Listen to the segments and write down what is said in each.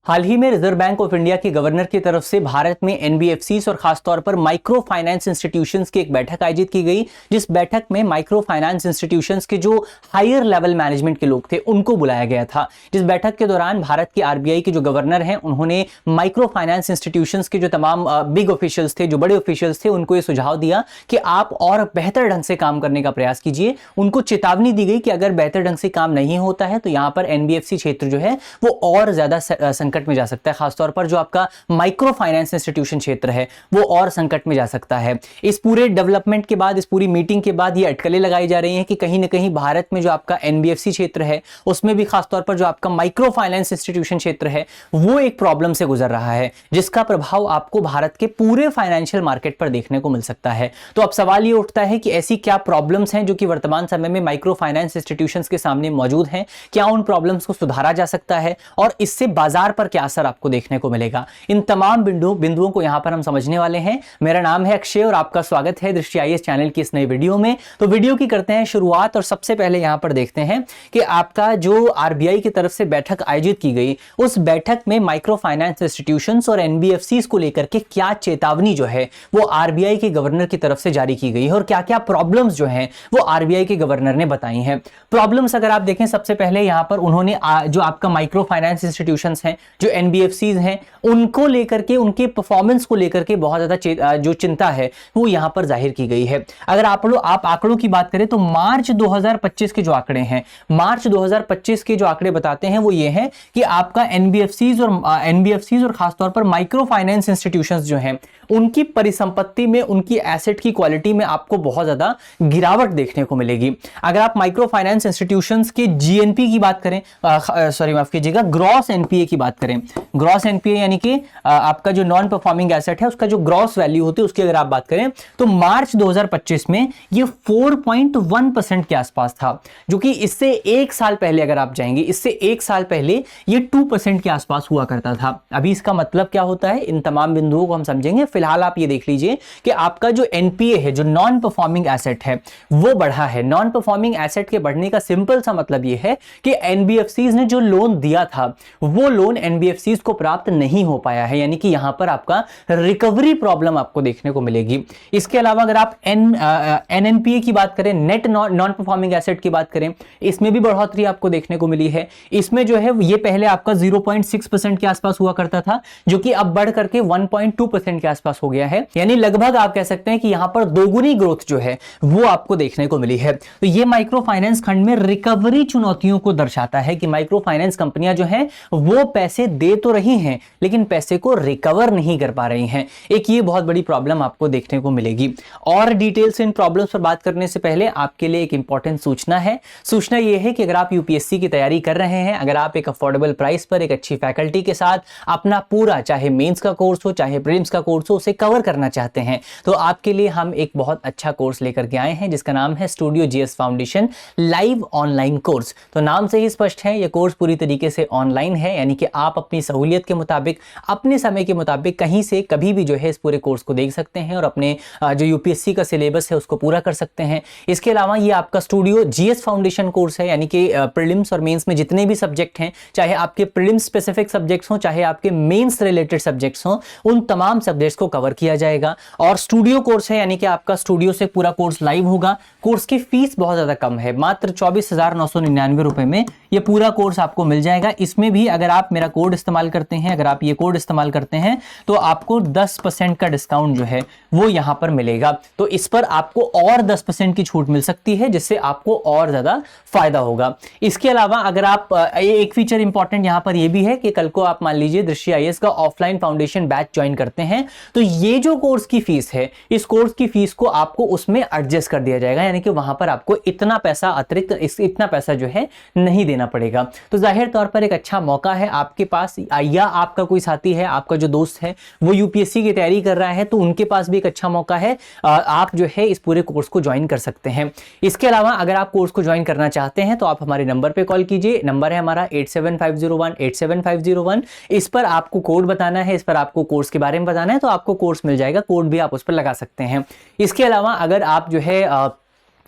हाल ही में reserve bank of India के governor की तरफ से भारत में एनबीएफसीज और खासतौर पर माइक्रो फाइनेंस इंस्टीट्यूशंस की एक बैठक आयोजित की गई, जिस बैठक में माइक्रो फाइनेंस इंस्टीट्यूशंस के जो हायर लेवल मैनेजमेंट के लोग थे उनको बुलाया गया था। जिस बैठक के दौरान भारत के आरबीआई के जो गवर्नर हैं उन्होंने माइक्रो फाइनेंस इंस्टीट्यूशंस के जो तमाम बिग ऑफिशियल्स थे, जो बड़े ऑफिशियल्स थे, उनको ये सुझाव दिया कि आप और बेहतर ढंग से काम करने का प्रयास कीजिए। उनको चेतावनी दी गई कि अगर बेहतर ढंग से काम नहीं होता है तो यहां पर एनबीएफसी क्षेत्र जो है वो और ज्यादा संकट में जा सकता है। खासतौर पर जो आपका माइक्रो फाइनेंस इंस्टीट्यूशन क्षेत्र है वो और संकट में जा सकता है। इस पूरे डेवलपमेंट के बाद, इस पूरी मीटिंग के बाद ये अटकलें लगाई जा रही हैं कि कहीं ना कहीं भारत में जो आपका एनबीएफसी क्षेत्र है उसमें भी खासतौर पर जो आपका माइक्रो फाइनेंस इंस्टीट्यूशन क्षेत्र है वो एक प्रॉब्लम से गुजर रहा है, जिसका प्रभाव आपको भारत के पूरे फाइनेंशियल मार्केट पर देखने को मिल सकता है। तो अब सवाल ये उठता है कि ऐसी क्या प्रॉब्लम्स हैं जो कि वर्तमान समय में माइक्रो फाइनेंस इंस्टीट्यूशंस के सामने मौजूद हैं, क्या उन प्रॉब्लम्स को सुधारा जा सकता है और इससे बाजार पर क्या असर आपको देखने को मिलेगा। इन तमाम बिंदुओं को यहां पर हम समझने वाले हैं। मेरा नाम है अक्षय और आपका स्वागत है दृष्टि आईएएस चैनल की इस नई वीडियो में। तो वीडियो की करते हैं शुरुआत और सबसे पहले यहां पर देखते हैं कि आपका जो आरबीआई की तरफ से बैठक आयोजित की गई, उस बैठक में माइक्रो फाइनेंस इंस्टीट्यूशंस और एनबीएफसीज को लेकर के क्या चेतावनी जो है वो आरबीआई के गवर्नर की तरफ से जारी की गई है और क्या-क्या प्रॉब्लम्स जो हैं वो आरबीआई के गवर्नर ने बताई हैं। प्रॉब्लम्स अगर आप देखें, सबसे पहले यहां पर उन्होंने जो आपका माइक्रो फाइनेंस इंस्टीट्यूशंस हैं, जो एनबीएफसीज हैं, उनको लेकर के, उनके परफॉर्मेंस को लेकर के बहुत ज्यादा जो चिंता है वो यहां पर जाहिर की गई है। अगर आप आंकड़ों की बात करें तो मार्च 2025 के जो आंकड़े हैं, मार्च 2025 के जो आंकड़े बताते हैं वो ये हैं कि आपका एनबीएफसीज और खासतौर पर माइक्रो फाइनेंस इंस्टीट्यूशंस जो हैं उनकी परिसंपत्ति में, उनकी एसेट की क्वालिटी में आपको बहुत ज्यादा गिरावट देखने को मिलेगी। अगर आप माइक्रो फाइनेंस इंस्टीट्यूशंस के जीएनपी की बात करें, माफ कीजिएगा, ग्रॉस एनपीए की बात करें, ग्रॉस एनपीए यानी कि आपका जो नॉन परफॉर्मिंग एसेट है उसका जो ग्रॉस वैल्यू होती है उसकी अगर आप बात करें तो मार्च 2025 में ये 4.1% के आसपास था, जो कि इससे एक साल पहले अगर आप जाएंगे, इससे एक साल पहले ये 2% के आसपास हुआ करता था। अभी इसका मतलब क्या होता है, इन तमाम बिंदुओं को हम समझेंगे। फिलहाल आप ये देख लीजिए कि आपका जो एनपीए है, जो नॉन परफॉर्मिंग एसेट है, वो बढ़ा है। नॉन परफॉर्मिंग एसेट के बढ़ने का सिंपल सा मतलब ये है कि एनबीएफसीज ने जो लोन दिया था वो लोन एनबीएफसीज को प्राप्त नहीं हो पाया है, यानी कि यहां पर आपका रिकवरी प्रॉब्लम आपको देखने को मिलेगी। इसके अलावा अगर आप एनएनपीए की बात करें, नेट नॉन परफॉर्मिंग एसेट की बात करें, इसमें भी बढ़ोतरी आपको देखने को मिली है। इसमें जो है ये पहले आपका 0.6% के आसपास हुआ करता था, जो कि अब बढ़ करके 1.2% के आसपास हो गया है। यानी लगभग आप कह सकते हैं कि यहां पर दोगुनी ग्रोथ जो है वो आपको देखने को मिली है। तो ये माइक्रो फाइनेंस खंड में रिकवरी चुनौतियों को दर्शाता है कि माइक्रो फाइनेंस कंपनियां जो हैं वो पैसे दे तो रही हैं लेकिन पैसे को रिकवर नहीं कर पा रही हैं। एक ये बहुत बड़ी प्रॉब्लम आपको देखने को मिलेगी। और डिटेल से इन प्रॉब्लम्स पर बात करने से पहले आपके लिए एक इंपॉर्टेंट सूचना है। सूचना ये है कि अगर आप यूपीएससी की तैयारी कर रहे हैं, अगर आप एक अफोर्डेबल प्राइस पर एक अच्छी फैकल्टी के साथ अपना पूरा, चाहे मेंस का कोर्स हो चाहे प्रीलिम्स का कोर्स हो, उसे कवर करना चाहते हैं, तो आपके लिए हम एक बहुत अच्छा कोर्स लेकर के आए हैं जिसका नाम है studio GS foundation live online course. तो नाम से ही स्पष्ट है, यह कोर्स पूरी तरीके से ऑनलाइन है, यानी कि आप अपनी सहूलियत के मुताबिक, अपने समय के मुताबिक कहीं से कभी भी जो है इस पूरे कोर्स को देख सकते हैं और अपने जो यूपीएससी का सिलेबस है उसको पूरा कर सकते हैं। इसके अलावा ये आपका स्टूडियो जीएस फाउंडेशन कोर्स है, यानी कि प्रीलिम्स और मेंस में जितने भी सब्जेक्ट हैं, चाहे आपके प्रीलिम्स स्पेसिफिक सब्जेक्ट्स हो चाहे आपके मेंस रिलेटेड सब्जेक्ट्स हो, उन तमाम सब्जेक्ट्स को कवर किया जाएगा। और स्टूडियो कोर्स है, यानी कि आपका स्टूडियो से पूरा कोर्स लाइव होगा। कोर्स की फीस बहुत ज्यादा कम है, मात्र 24,999 रुपए में ये पूरा कोर्स आपको मिल जाएगा। इसमें भी अगर आप मेरा कोड इस्तेमाल करते हैं, अगर आप ये कोड इस्तेमाल करते हैं तो आपको 10% का डिस्काउंट जो है वो यहां पर मिलेगा। तो इस पर आपको और 10% की छूट मिल सकती है, जिससे आपको और ज्यादा फायदा होगा। इसके अलावा अगर आप एक फीचर इंपॉर्टेंट यहां पर यह भी है कि कल को आप मान लीजिए दृष्टि आईएएस का ऑफलाइन फाउंडेशन बैच ज्वाइन करते हैं तो ये जो कोर्स की फीस है, इस कोर्स की फीस को आपको उसमें एडजस्ट कर दिया जाएगा, यानी कि वहां पर आपको इतना पैसा अतिरिक्त, इतना पैसा जो है नहीं देना पड़ेगा। तो जाहिर तौर पर एक अच्छा मौका है आपके पास, या आपका कोई साथी है, आपका जो दोस्त है वो यूपीएससी की तैयारी कर रहा है तो उनके पास भी एक अच्छा मौका है, आप जो है इस पूरे कोर्स को ज्वाइन कर सकते हैं। इसके अलावा अगर आप कोर्स को ज्वाइन करना चाहते हैं तो आप हमारे नंबर पे कॉल कीजिए। नंबर है हमारा 8750187501। इस पर आपको कोड बताना है, इस पर आपको कोर्स के बारे में बताना है तो आपको कोर्स मिल जाएगा, कोड भी आप उस पर लगा सकते हैं। इसके अलावा अगर आप जो है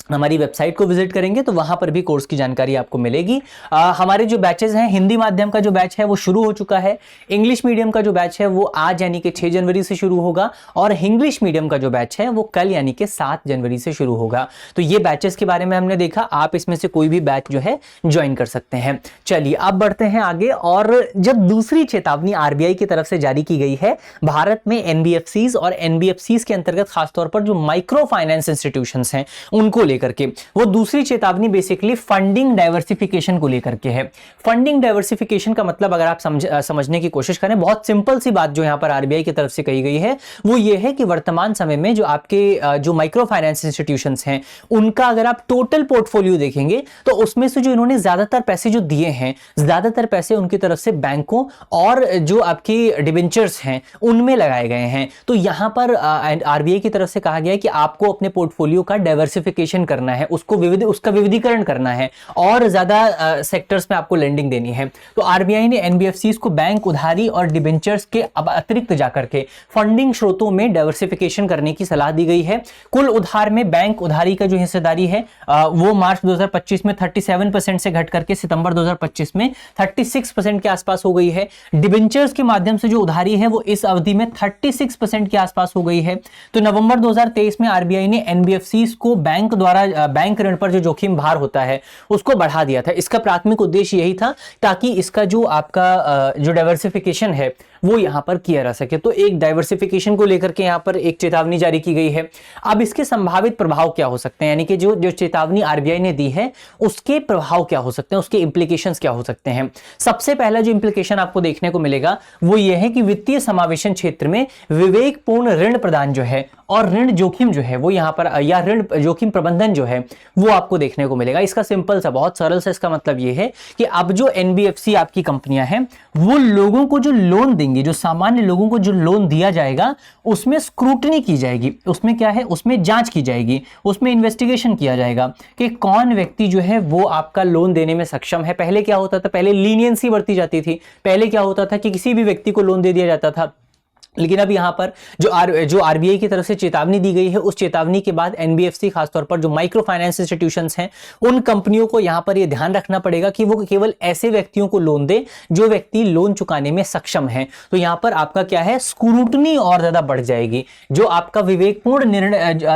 हमारी वेबसाइट को विजिट करेंगे तो वहां पर भी कोर्स की जानकारी आपको मिलेगी। हमारे जो बैचेस हैं, हिंदी माध्यम का जो बैच है वो शुरू हो चुका है। इंग्लिश मीडियम का जो बैच है वो आज यानी कि 6 जनवरी से शुरू होगा, और इंग्लिश मीडियम का जो बैच है वो कल यानी कि 7 जनवरी से शुरू होगा। तो ये बैचेस के बारे में हमने देखा, आप इसमें से कोई भी बैच जो है ज्वाइन कर सकते हैं। चलिए अब बढ़ते हैं आगे। और जब दूसरी चेतावनी आरबीआई की तरफ से जारी की गई है भारत में एनबीएफसीज और एनबीएफसीज के अंतर्गत खासतौर पर जो माइक्रो फाइनेंस इंस्टीट्यूशंस हैं उनको लेकर के, वो दूसरी चेतावनी बेसिकली फंडिंग डाइवर्सिफिकेशन को लेकर के है। फंडिंग डाइवर्सिफिकेशन का मतलब अगर आप समझने की कोशिश करें, बहुत सिंपल सी बात जो यहां पर आरबीआई की तरफ से कही गई है वो ये है कि वर्तमान समय में जो आपके जो माइक्रो फाइनेंस इंस्टीट्यूशंस हैं उनका अगर आप टोटल पोर्टफोलियो देखेंगे तो उसमें से जो इन्होंने ज्यादातर पैसे जो दिए हैं, ज्यादातर पैसे उनकी तरफ से बैंकों और जो आपकी डिबेंचर्स हैं उनमें लगाए गए हैं। तो यहां पर आरबीआई की तरफ से कहा गया है कि आपको अपने पोर्टफोलियो का डाइवर्सिफिकेशन करना है, उसका विविधीकरण करना है और ज्यादा सेक्टर्स में आपको लेंडिंग देनी है। तो आरबीआई ने एनबीएफसीज को बैंक उधारी और डिबेंचर्स के अब अतिरिक्त जाकर के फंडिंग स्रोतों में डाइवर्सिफिकेशन करने की सलाह दी गई है। कुल उधार में बैंक उधारी का जो हिस्सेदारी है वो मार्च 2025 में 37% से घट करके सितंबर 2025 में 36% के आसपास हो गई है। डिबेंचर्स के माध्यम से जो उधारी है वो इस अवधि में 36% के आसपास हो गई है। तो नवंबर 2023 में आरबीआई ने एनबीएफसीज को बैंक द्वारा बैंक ऋण पर जो जोखिम भार होता है उसको बढ़ा दिया था। इसका प्राथमिक उद्देश्य यही था ताकि इसका जो आपका जो डाइवर्सिफिकेशन है वो यहां पर किया जा सके। तो एक डाइवर्सिफिकेशन को लेकर के यहां पर एक चेतावनी जारी की गई है। अब इसके संभावित प्रभाव क्या हो सकते हैं, यानी कि जो चेतावनी आरबीआई ने दी है उसके प्रभाव क्या हो सकते हैं, उसके इंप्लीकेशंस क्या हो सकते हैं। सबसे पहला जो इंप्लीकेशन आपको देखने को मिलेगा वो ये है कि वित्तीय समावेशन क्षेत्र में विवेकपूर्ण ऋण प्रदान जो है और ऋण जोखिम जो है वो यहां पर, या ऋण जोखिम प्रबंधन जो है वो आपको देखने को मिलेगा। इसका सिंपल सा, बहुत सरल सा इसका मतलब ये है कि अब जो एनबीएफसी आपकी कंपनियां हैं वो लोगों को जो लोन देंगी, जो सामान्य लोगों को जो लोन दिया जाएगा उसमें स्क्रूटनी की जाएगी। उसमें क्या है, उसमें जांच की जाएगी, उसमें इन्वेस्टिगेशन किया जाएगा कि कौन व्यक्ति जो है वो आपका लोन देने में सक्षम है। पहले क्या होता था, पहले लीनियंसी बरती जाती थी। पहले क्या होता था कि किसी भी व्यक्ति को लोन दे दिया जाता था, लेकिन अब यहां पर जो आरबीआई की तरफ से चेतावनी दी गई है उस चेतावनी के बाद एनबीएफसी खासतौर पर जो माइक्रो फाइनेंस इंस्टीट्यूशंस हैं उन कंपनियों को यहां पर यह ध्यान रखना पड़ेगा कि वो केवल ऐसे व्यक्तियों को लोन दे जो व्यक्ति लोन चुकाने में सक्षम है। तो यहां पर आपका क्या है, स्क्रूटनी और ज्यादा बढ़ जाएगी। जो आपका विवेकपूर्ण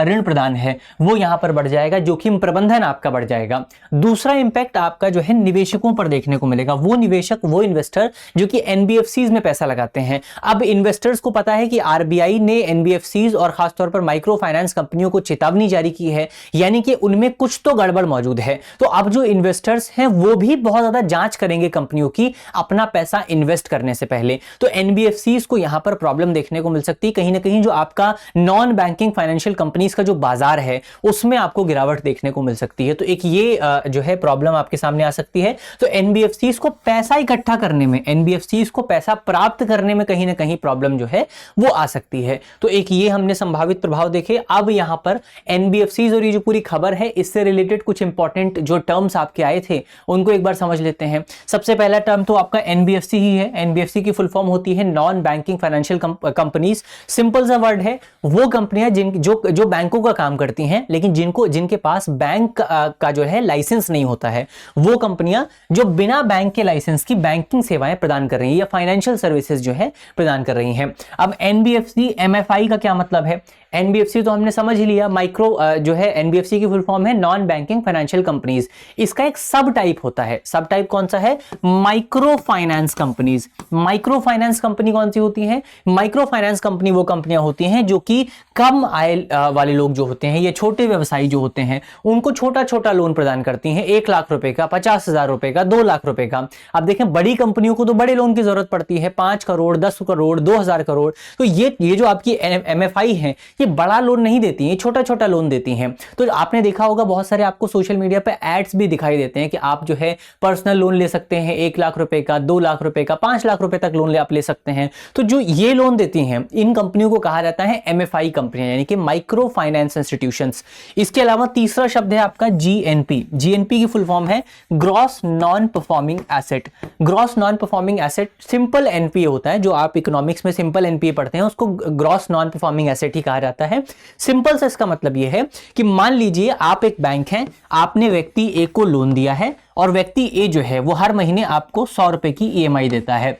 ऋण प्रदान है वो यहां पर बढ़ जाएगा, जोखिम प्रबंधन आपका बढ़ जाएगा। दूसरा इंपैक्ट आपका जो है निवेशकों पर देखने को मिलेगा। वो निवेशक, वो इन्वेस्टर जो कि एनबीएफसीज में पैसा लगाते हैं। अब इन्वेस्टर्स को पता है कि आरबीआई ने एनबीएफसीज और खासतौर पर माइक्रो फाइनेंस कंपनियों को चेतावनी जारी की है, यानी कि उनमें कुछ तो गड़बड़ मौजूद है। तो अब जो इन्वेस्टर्स हैं वो भी बहुत ज्यादा जांच करेंगे कंपनियों की अपना पैसा इन्वेस्ट करने से पहले। तो एनबीएफसीज को यहां पर प्रॉब्लम देखने को मिल सकती है। कहीं ना कहीं जो आपका नॉन बैंकिंग फाइनेंशियल कंपनीज का जो बाजार है उसमें आपको गिरावट देखने को मिल सकती है। तो एक ये जो है प्रॉब्लम आपके सामने आ सकती है। तो एनबीएफसीज को पैसा इकट्ठा करने में, एनबीएफसीज को पैसा प्राप्त करने में कहीं ना कहीं प्रॉब्लम जो है वो आ सकती है। तो एक ये हमने संभावित प्रभाव देखे। अब यहां पर एनबीएफसीज और ये जो पूरी खबर है इससे रिलेटेड कुछ इंपॉर्टेंट जो टर्म्स आपके आए थे उनको एक बार समझ लेते हैं। सबसे पहला टर्म तो आपका एनबीएफसी ही है। एनबीएफसी की फुल फॉर्म होती है non banking financial companies. Simple सा वर्ड है, वो कंपनियां जो बैंकों का काम करती हैं लेकिन जिनके पास बैंक का जो है लाइसेंस नहीं होता है, वो कंपनियां जो बिना बैंक के लाइसेंस की बैंकिंग सेवाएं प्रदान कर रही हैं या फाइनेंशियल सर्विसेज जो है प्रदान कर रही हैं। अब एनबीएफसी एमएफआई का क्या मतलब है? एनबीएफसी तो हमने समझ ही लिया, माइक्रो जो है एनबीएफसी की फुल फॉर्म है नॉन बैंकिंग फाइनेंशियल कंपनीज। इसका एक सब टाइप होता है। सब टाइप कौन सा है? Micro finance companies. Micro finance company कौन सी होती है? माइक्रो फाइनेंस कंपनी वो कंपनियां होती हैं जो कि कम आय वाले लोग जो होते हैं, ये छोटे व्यवसायी जो होते हैं, उनको छोटा छोटा लोन प्रदान करती हैं। 1 लाख रुपए का, 50,000 रुपए का, 2 लाख रुपए का। अब देखें बड़ी कंपनियों को तो बड़े लोन की जरूरत पड़ती है, 5 करोड़, 10 करोड़, 2,000 करोड़। तो ये जो आपकी एमएफआई है ये बड़ा लोन नहीं देती है, छोटा छोटा लोन देती हैं। तो आपने देखा होगा बहुत सारे आपको सोशल मीडिया पे एड्स भी दिखाई देते हैं कि आप जो है पर्सनल लोन ले सकते हैं 1 लाख रुपए का, 2 लाख रुपए का, 5 लाख रुपए तक लोन आप ले सकते हैं। तो जो ये लोन देती हैं इन कंपनियों को कहा जाता है एमएफआई कंपनियां, यानी कि माइक्रो फाइनेंस इंस्टीट्यूशंस। इसके अलावा तीसरा शब्द है आपका जीएनपी। जीएनपी की फुल फॉर्म है gross non performing asset. Gross non performing asset simple NPA होता है, जो आप इकोनॉमिक्स में सिंपल सिंपल एनपीए पढ़ते हैं उसको ग्रॉस नॉन परफॉर्मिंग एसेट ही कहा जाता है। सिंपल से इसका मतलब यह है कि मान लीजिए आप एक बैंक हैं, आपने व्यक्ति ए को लोन दिया है और व्यक्ति ए जो है वो हर महीने आपको 100 रुपए की ईएमआई देता है।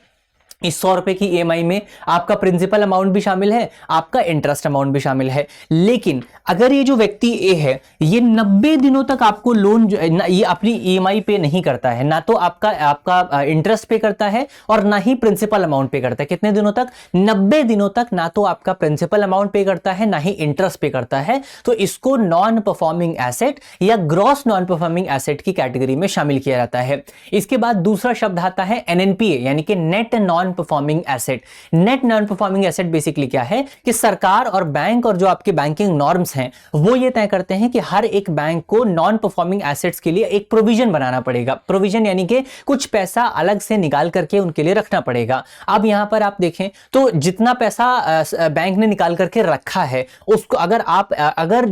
इस 100 रुपए की ईएमआई में आपका प्रिंसिपल अमाउंट भी शामिल है, आपका इंटरेस्ट अमाउंट भी शामिल है। लेकिन अगर ये जो व्यक्ति ए है ये 90 दिनों तक आपको लोन ये अपनी ईएमआई पे नहीं करता है, ना तो आपका इंटरेस्ट पे करता है और ना ही प्रिंसिपल अमाउंट पे करता है। कितने दिनों तक? 90 दिनों तक ना तो आपका प्रिंसिपल अमाउंट पे करता है ना ही इंटरेस्ट पे करता है। तो इसको नॉन परफॉर्मिंग एसेट या ग्रॉस नॉन परफॉर्मिंग एसेट की कैटेगरी में शामिल किया जाता है। इसके बाद दूसरा शब्द आता है एनएनपीए यानी कि net non performing asset. Net non performing asset basically क्या है कि सरकार और बैंक और जो आपके बैंकिंग नॉर्म्स हैं वो ये तय करते हैं कि हर एक बैंक को नॉन परफॉर्मिंग एसेट्स के लिए एक प्रोविजन बनाना पड़ेगा। प्रोविजन यानी कि कुछ पैसा अलग से निकाल करके उनके लिए रखना पड़ेगा। अब यहां पर आप देखें तो जितना पैसा बैंक ने निकाल करके रखा है उसको अगर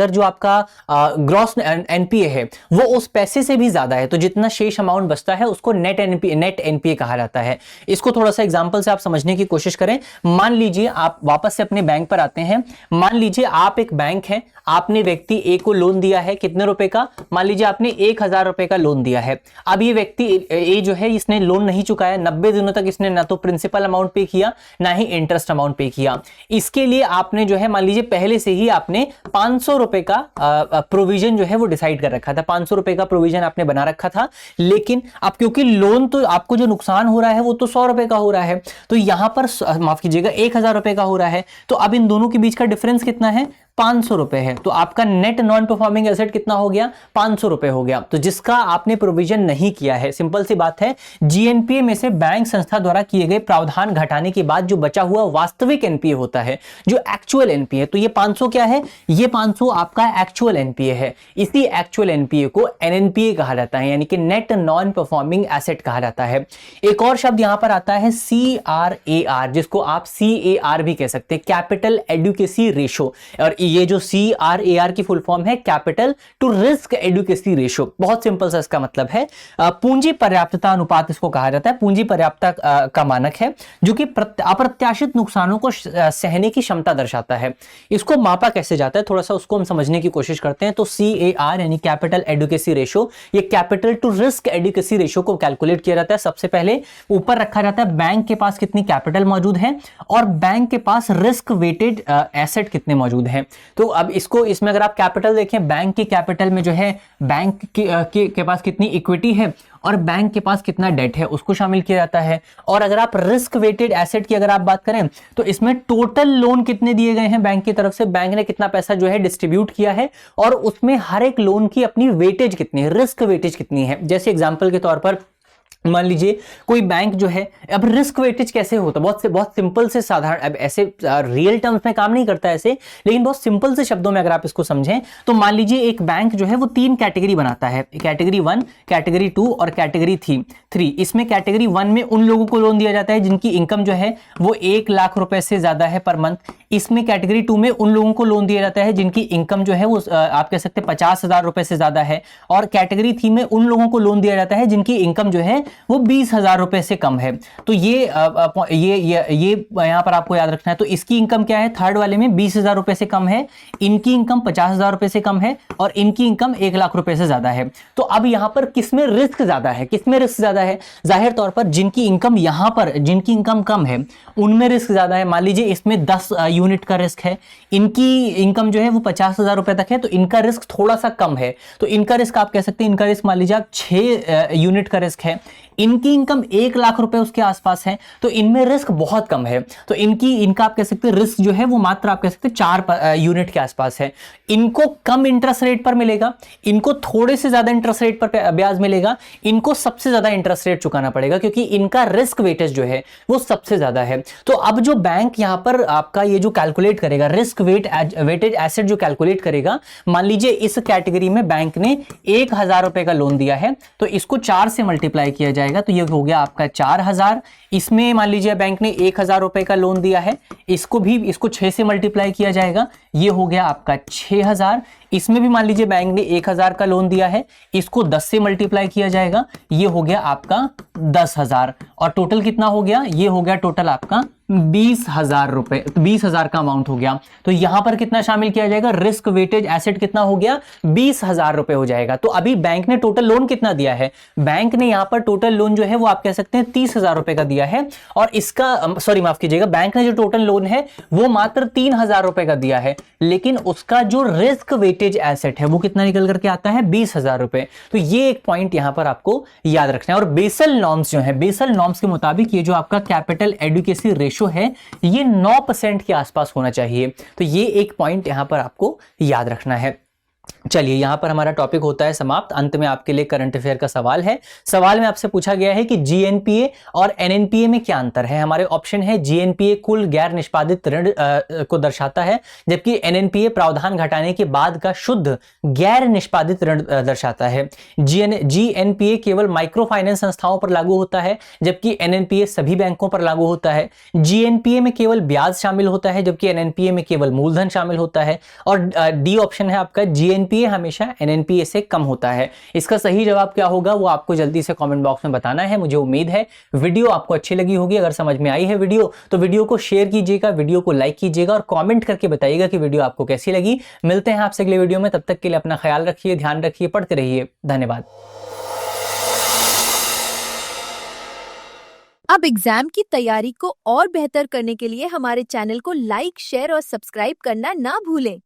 जो आपका ग्रॉस एनपीए है वो उस पैसे से भी ज्यादा है तो जितना शेष अमाउंट बचता है उसको नेट एनपीए कहा जाता है। इसको थोड़ा सा एग्जांपल से आप समझने की कोशिश करें। मान लीजिए आप वापस से अपने बैंक पर आते हैं। मान लीजिए आप एक बैंक है, आपने व्यक्ति ए को लोन दिया है कितने रुपए का? मान लीजिए आपने 1000 रुपए का लोन दिया है। अब ये व्यक्ति ए जो है इसने लोन नहीं चुकाया, 90 दिनों तक इसने ना तो प्रिंसिपल अमाउंट पे किया ना ही इंटरेस्ट अमाउंट पे किया। इसके लिए आपने जो है मान लीजिए पहले से ही आपने 500 रुपए का प्रोविजन जो है वो डिसाइड कर रखा था, 500 रुपए का प्रोविजन आपने बना रखा था। लेकिन अब क्योंकि लोन तो आपको जो नुकसान हो रहा है वो तो 100 रुपए का हो रहा है, तो यहां पर माफ कीजिएगा 1000 रुपए का हो रहा है। तो अब इन दोनों के बीच का डिफरेंस कितना है? 500 रुपए है। तो आपका नेट नॉन परफॉर्मिंग एसेट कितना हो गया? 500 रुपए हो गया। तो जिसका आपने प्रोविजन नहीं किया है, सिंपल सी बात है, जीएनपीए में से बैंक संस्था द्वारा किए गए प्रावधान घटाने के बाद जो बचा हुआ वास्तविक एनपीए होता है, जो एक्चुअल एनपीए, तो ये 500 क्या है? ये 500 आपका एक्चुअल एनपीए है। इसी एक्चुअल एनपीए को एनएनपीए कहा जाता है यानी कि नेट नॉन परफॉर्मिंग एसेट कहा जाता है। एक और शब्द यहां पर आता है CRAR, जिसको आप CAR भी कह सकते हैं, कैपिटल एडुकेसी रेशो। और ये जो CRAR की फुल फॉर्म है capital to risk adequacy ratio. बहुत सिंपल सा इसका मतलब है पूंजी पर्याप्तता अनुपात इसको कहा जाता है। पूंजी पर्याप्तता का मानक है जो कि अप्रत्याशित नुकसानों को सहने की क्षमता दर्शाता है। इसको मापा कैसे जाता है थोड़ा सा उसको हम समझने की कोशिश करते हैं। तो CAR यानी कैपिटल एडुकेसी रेशो, ये capital to risk adequacy ratio को कैलकुलेट किया जाता है। सबसे पहले ऊपर रखा जाता है बैंक के पास कितनी कैपिटल मौजूद है और बैंक के पास रिस्क वेटेड एसेट कितने मौजूद हैं। तो अब इसमें अगर आप कैपिटल देखें, बैंक की कैपिटल में जो है बैंक के पास कितनी इक्विटी है और बैंक के पास कितना डेट है उसको शामिल किया जाता है। और अगर आप रिस्क वेटेड एसेट की अगर आप बात करें तो इसमें टोटल लोन कितने दिए गए हैं बैंक की तरफ से, बैंक ने कितना पैसा जो है डिस्ट्रीब्यूट किया है और उसमें हर एक लोन की अपनी वेटेज कितनी है, रिस्क वेटेज कितनी है। जैसे एग्जांपल के तौर पर मान लीजिए कोई बैंक जो है, अब रिस्क वेटेज कैसे होता है, बहुत सिंपल से साधारण, अब ऐसे रियल टर्म्स में काम नहीं करता ऐसे, लेकिन बहुत सिंपल से शब्दों में अगर आप इसको समझें तो मान लीजिए एक बैंक जो है वो 3 कैटेगरी बनाता है, कैटेगरी 1, कैटेगरी 2 और कैटेगरी 3। इसमें कैटेगरी 1 में उन लोगों को लोन दिया जाता है जिनकी इनकम जो है वो 1 लाख रुपए से ज्यादा है पर मंथ। इसमें कैटेगरी 2 में उन लोगों को लोन दिया जाता है जिनकी इनकम जो है वो आप कह सकते हैं 50,000 रुपए से ज्यादा है। और कैटेगरी 3 में उन लोगों को लोन दिया जाता है जिनकी इनकम जो है वो 20,000 रुपए से कम है। तो ये यहां पर आपको याद रखना है। तो इसकी इनकम क्या है, थर्ड वाले में 20,000 रुपए से कम है, इनकी इनकम 50,000 रुपए से कम है और इनकी इनकम 1 लाख रुपए से ज्यादा है। तो अब यहां पर किसमें रिस्क ज्यादा है, किसमें रिस्क ज्यादा है? जाहिर तौर पर जिनकी इनकम यहां पर जिनकी इनकम कम है उनमें रिस्क ज्यादा है। मान लीजिए इसमें 10 यूनिट का रिस्क है, इनकी इनकम जो है वो 50,000 रुपए तक है, तो इनका रिस्क थोड़ा सा कम है। तो इनका रिस्क आप कह सकते हैं, इनका रिस्क मान लीजिए आप 6 यूनिट का रिस्क है, इनकी इनकम 1 लाख रुपए उसके आसपास है, तो इनमें रिस्क बहुत कम है। तो इनका आप कह सकते हैं रिस्क जो है वो मात्र आप कह सकते हैं 4 यूनिट के आसपास है। इनको कम इंटरेस्ट रेट पर मिलेगा, इनको थोड़े से ज्यादा इंटरेस्ट रेट पर ब्याज मिलेगा, इनको सबसे ज्यादा इंटरेस्ट रेट चुकाना पड़ेगा क्योंकि इनका रिस्क वेटेज जो है वो सबसे ज्यादा है। तो अब जो बैंक यहां पर आपका ये जो कैलकुलेट करेगा, रिस्क वेटेज एसेट जो कैलकुलेट करेगा, मान लीजिए इस कैटेगरी में बैंक ने 1,000 रुपए का लोन दिया है, तो इसको 4 से मल्टीप्लाई किया जाएगा, तो ये हो गया आपका 4,000। इसमें मान लीजिए बैंक ने 1,000 रुपए का लोन दिया है, इसको 6 से मल्टीप्लाई किया जाएगा, ये हो गया आपका 6,000। इसमें भी मान लीजिए बैंक ने 1,000 का लोन दिया है, इसको 10 से मल्टीप्लाई किया जाएगा, ये हो गया आपका 10,000। और टोटल कितना हो गया, ये हो गया टोटल आपका 20,000 रुपए, 20,000 का अमाउंट हो गया। तो यहां पर कितना शामिल किया जाएगा, रिस्क वेटेज एसेट कितना हो गया, 20,000 रुपए हो जाएगा। तो अभी बैंक ने टोटल लोन कितना दिया है, बैंक ने यहां पर टोटल लोन जो है वो आप कह सकते हैं 30,000 रुपए का दिया है, और इसका सॉरी माफ कीजिएगा, बैंक ने जो टोटल लोन है वो मात्र 3,000 रुपए का दिया है, लेकिन उसका जो रिस्क वेटेज एसेट है वो कितना निकल करके आता है, 20,000 रुपए। तो ये एक पॉइंट यहां पर आपको याद रखना है। और बेसल नॉर्म्स जो है, बेसल नॉर्म्स के मुताबिक ये जो आपका कैपिटल एडुकेसी रेशो है ये 9% के आसपास होना चाहिए। तो ये एक पॉइंट यहां पर आपको याद रखना है। चलिए यहां पर हमारा टॉपिक होता है समाप्त। अंत में आपके लिए करंट अफेयर का सवाल है। सवाल में आपसे पूछा गया है कि जीएनपीए और एनएनपीए में क्या अंतर है। हमारे ऑप्शन है जीएनपीए कुल गैर निष्पादित ऋण को दर्शाता है, जबकि एनएनपीए प्रावधान घटाने के बाद का शुद्ध गैर निष्पादित ऋण दर्शाता है। जीएनपीए केवल माइक्रो फाइनेंस संस्थाओं पर लागू होता है, जबकि एनएनपीए सभी बैंकों पर लागू होता है। जीएनपीए में केवल ब्याज शामिल होता है, जबकि एनएनपीए में केवल मूलधन शामिल होता है। और डी ऑप्शन है आपका जीएनपीए हमेशा एनएनपीए से कम होता है। इसका सही जवाब क्या होगा वो आपको जल्दी से कमेंट बॉक्स में बताना है। मुझे उम्मीद है वीडियो आपको अच्छी लगी होगी। अगर समझ में आई है वीडियो तो वीडियो को शेयर कीजिएगा, वीडियो को लाइक कीजिएगा और कमेंट करके बताइएगा कि वीडियो आपको कैसी लगी। मिलते हैं आपसे अगले वीडियो में, तब तक के लिए अपना ख्याल रखिए, ध्यान रखिए, पढ़ते रहिए। धन्यवाद। अब एग्जाम की तैयारी को और बेहतर करने के लिए हमारे चैनल को लाइक, शेयर और सब्सक्राइब करना ना भूलें।